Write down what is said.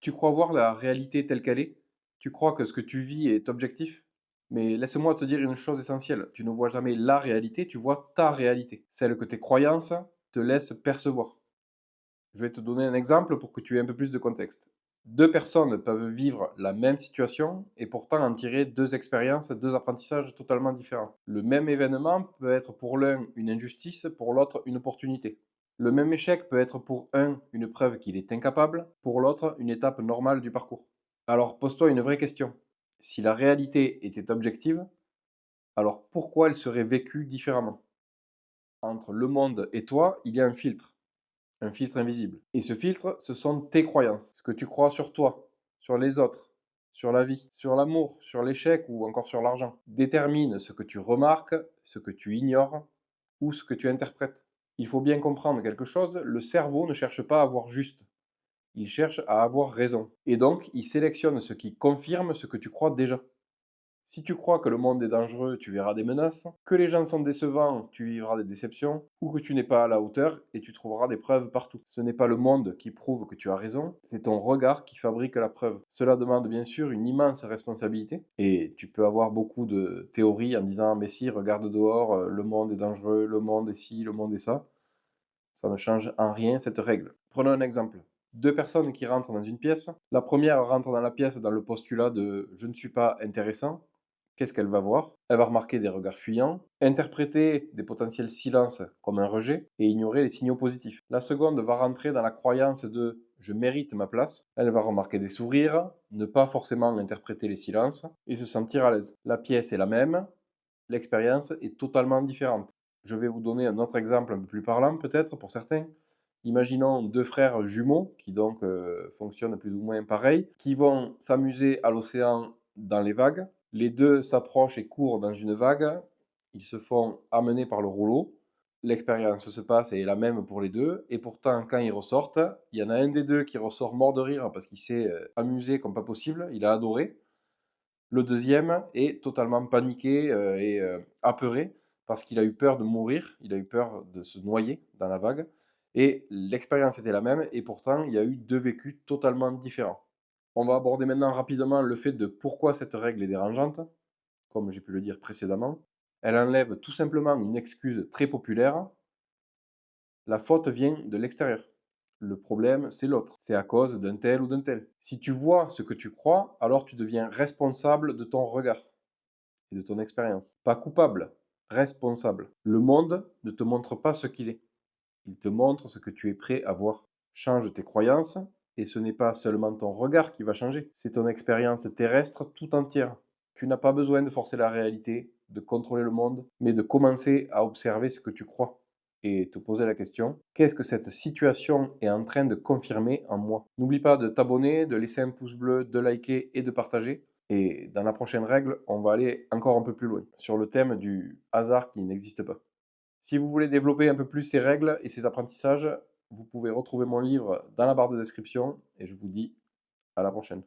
Tu crois voir la réalité telle qu'elle est? Tu crois que ce que tu vis est objectif? Mais laisse-moi te dire une chose essentielle, tu ne vois jamais la réalité, tu vois ta réalité, celle que tes croyances te laissent percevoir. Je vais te donner un exemple pour que tu aies un peu plus de contexte. Deux personnes peuvent vivre la même situation et pourtant en tirer deux expériences, deux apprentissages totalement différents. Le même événement peut être pour l'un une injustice, pour l'autre une opportunité. Le même échec peut être pour un une preuve qu'il est incapable, pour l'autre une étape normale du parcours. Alors pose-toi une vraie question. Si la réalité était objective, alors pourquoi elle serait vécue différemment? Entre le monde et toi, il y a un filtre invisible. Et ce filtre, ce sont tes croyances, ce que tu crois sur toi, sur les autres, sur la vie, sur l'amour, sur l'échec ou encore sur l'argent. Détermine ce que tu remarques, ce que tu ignores ou ce que tu interprètes. Il faut bien comprendre quelque chose, le cerveau ne cherche pas à avoir juste, il cherche à avoir raison. Et donc, il sélectionne ce qui confirme ce que tu crois déjà. Si tu crois que le monde est dangereux, tu verras des menaces, que les gens sont décevants, tu vivras des déceptions, ou que tu n'es pas à la hauteur et tu trouveras des preuves partout. Ce n'est pas le monde qui prouve que tu as raison, c'est ton regard qui fabrique la preuve. Cela demande bien sûr une immense responsabilité, et tu peux avoir beaucoup de théories en disant mais si, regarde dehors, le monde est dangereux, le monde est ci, le monde est ça. Ça ne change en rien cette règle. Prenons un exemple. Deux personnes qui rentrent dans une pièce. La première rentre dans la pièce dans le postulat de je ne suis pas intéressant. Qu'est-ce qu'elle va voir? Elle va remarquer des regards fuyants, interpréter des potentiels silences comme un rejet et ignorer les signaux positifs. La seconde va rentrer dans la croyance de je mérite ma place. Elle va remarquer des sourires, ne pas forcément interpréter les silences et se sentir à l'aise. La pièce est la même, l'expérience est totalement différente. Je vais vous donner un autre exemple un peu plus parlant peut-être pour certains. Imaginons deux frères jumeaux qui donc fonctionnent plus ou moins pareil, qui vont s'amuser à l'océan dans les vagues. Les deux s'approchent et courent dans une vague. Ils se font amener par le rouleau. L'expérience se passe et est la même pour les deux. Et pourtant, quand ils ressortent, il y en a un des deux qui ressort mort de rire parce qu'il s'est amusé comme pas possible. Il a adoré. Le deuxième est totalement paniqué et apeuré parce qu'il a eu peur de mourir, il a eu peur de se noyer dans la vague. Et l'expérience était la même, et pourtant il y a eu deux vécus totalement différents. On va aborder maintenant rapidement le fait de pourquoi cette règle est dérangeante, comme j'ai pu le dire précédemment. Elle enlève tout simplement une excuse très populaire, la faute vient de l'extérieur. Le problème, c'est l'autre. C'est à cause d'un tel ou d'un tel. Si tu vois ce que tu crois, alors tu deviens responsable de ton regard et de ton expérience. Pas coupable, responsable. Le monde ne te montre pas ce qu'il est. Il te montre ce que tu es prêt à voir. Change tes croyances, et ce n'est pas seulement ton regard qui va changer, c'est ton expérience terrestre tout entière. Tu n'as pas besoin de forcer la réalité, de contrôler le monde, mais de commencer à observer ce que tu crois et te poser la question, qu'est-ce que cette situation est en train de confirmer en moi? N'oublie pas de t'abonner, de laisser un pouce bleu, de liker et de partager. Et dans la prochaine règle, on va aller encore un peu plus loin, sur le thème du hasard qui n'existe pas. Si vous voulez développer un peu plus ces règles et ces apprentissages, vous pouvez retrouver mon livre dans la barre de description et je vous dis à la prochaine.